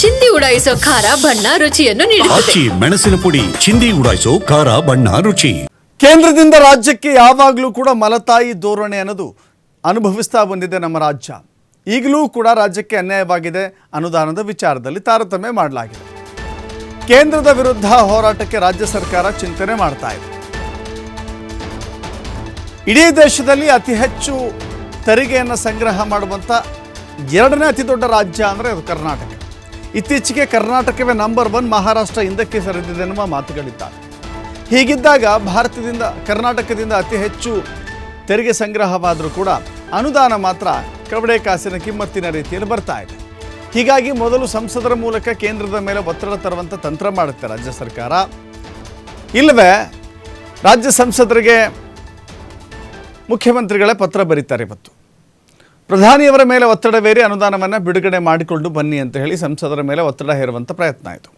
ಚಿಂದಿ ಉಡಾಯಿಸೋ ಖಾರ ಬಣ್ಣ ರುಚಿಯನ್ನು ನೀಡುತ್ತದೆ. ಮೆಣಸಿನ ಪುಡಿ ಚಿಂದಿ ಉಡಾಯಿಸೋ ಖಾರ ಬಣ್ಣ ರುಚಿ. ಕೇಂದ್ರದಿಂದ ರಾಜ್ಯಕ್ಕೆ ಯಾವಾಗಲೂ ಕೂಡ ಮಲತಾಯಿ ಧೋರಣೆ ಅನ್ನೋದು ಅನುಭವಿಸ್ತಾ ಬಂದಿದೆ ನಮ್ಮ ರಾಜ್ಯ. ಈಗಲೂ ಕೂಡ ರಾಜ್ಯಕ್ಕೆ ಅನ್ಯಾಯವಾಗಿದೆ. ಅನುದಾನದ ವಿಚಾರದಲ್ಲಿ ತಾರತಮ್ಯ ಮಾಡಲಾಗಿದೆ. ಕೇಂದ್ರದ ವಿರುದ್ಧ ಹೋರಾಟಕ್ಕೆ ರಾಜ್ಯ ಸರ್ಕಾರ ಚಿಂತನೆ ಮಾಡ್ತಾ ಇದೆ. ಇಡೀ ದೇಶದಲ್ಲಿ ಅತಿ ಹೆಚ್ಚು ತೆರಿಗೆಯನ್ನು ಸಂಗ್ರಹ ಮಾಡುವಂಥ ಎರಡನೇ ಅತಿ ದೊಡ್ಡ ರಾಜ್ಯ ಅಂದರೆ ಅದು ಕರ್ನಾಟಕ. ಇತ್ತೀಚೆಗೆ ಕರ್ನಾಟಕವೇ ನಂಬರ್ 1, ಮಹಾರಾಷ್ಟ್ರ ಹಿಂದಕ್ಕೆ ಸರಿದಿದೆ ಎನ್ನುವ ಮಾತುಗಳಿದ್ದಾವೆ. ಹೀಗಿದ್ದಾಗ ಕರ್ನಾಟಕದಿಂದ ಅತಿ ಹೆಚ್ಚು ತೆರಿಗೆ ಸಂಗ್ರಹವಾದರೂ ಕೂಡ ಅನುದಾನ ಮಾತ್ರ ಕವಡೆ ಕಾಸಿನ ಕಿಮ್ಮತ್ತಿನ ರೀತಿಯಲ್ಲಿ ಬರ್ತಾ ಇದೆ. ಹೀಗಾಗಿ ಮೊದಲು ಸಂಸದರ ಮೂಲಕ ಕೇಂದ್ರದ ಮೇಲೆ ಒತ್ತಡ ತರುವಂಥ ತಂತ್ರ ಮಾಡುತ್ತೆ ರಾಜ್ಯ ಸರ್ಕಾರ. ಇಲ್ಲವೇ ರಾಜ್ಯ ಸಂಸದರಿಗೆ ಮುಖ್ಯಮಂತ್ರಿಗಳೇ ಪತ್ರ ಬರೀತಾರೆ. ಇವತ್ತು ಪ್ರಧಾನಿಯವರ ಮೇಲೆ ಒತ್ತಡವೇರಿ ಅನುದಾನವನ್ನು ಬಿಡುಗಡೆ ಮಾಡಿಕೊಂಡು ಬನ್ನಿ ಅಂತ ಹೇಳಿ ಸಂಸದರ ಮೇಲೆ ಒತ್ತಡ ಹೇರುವಂಥ ಪ್ರಯತ್ನ ಆಯಿತು.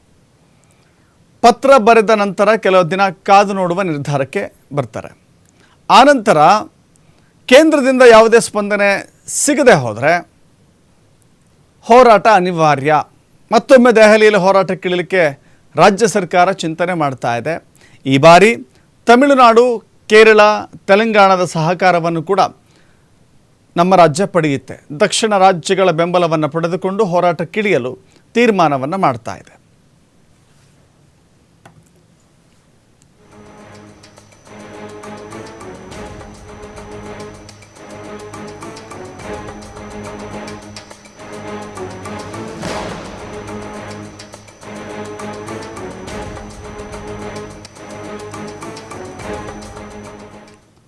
ಪತ್ರ ಬರೆದ ನಂತರ ಕೆಲವು ದಿನ ಕಾದು ನೋಡುವ ನಿರ್ಧಾರಕ್ಕೆ ಬರ್ತಾರೆ. ಆನಂತರ ಕೇಂದ್ರದಿಂದ ಯಾವುದೇ ಸ್ಪಂದನೆ ಸಿಗದೆ ಹೋದರೆ ಹೋರಾಟ ಅನಿವಾರ್ಯ. ಮತ್ತೊಮ್ಮೆ ದೆಹಲಿಯಲ್ಲಿ ಹೋರಾಟಕ್ಕಿಳಿಲಿಕ್ಕೆ ರಾಜ್ಯ ಸರ್ಕಾರ ಚಿಂತನೆ ಮಾಡ್ತಾ ಇದೆ. ಈ ಬಾರಿ ತಮಿಳುನಾಡು, ಕೇರಳ, ತೆಲಂಗಾಣದ ಸಹಕಾರವನ್ನು ಕೂಡ ನಮ್ಮ ರಾಜ್ಯ ಪಡೆಯುತ್ತೆ. ದಕ್ಷಿಣ ರಾಜ್ಯಗಳ ಬೆಂಬಲವನ್ನು ಪಡೆದುಕೊಂಡು ಹೋರಾಟಕ್ಕಿಳಿಯಲು ತೀರ್ಮಾನವನ್ನು ಮಾಡ್ತಾ ಇದೆ.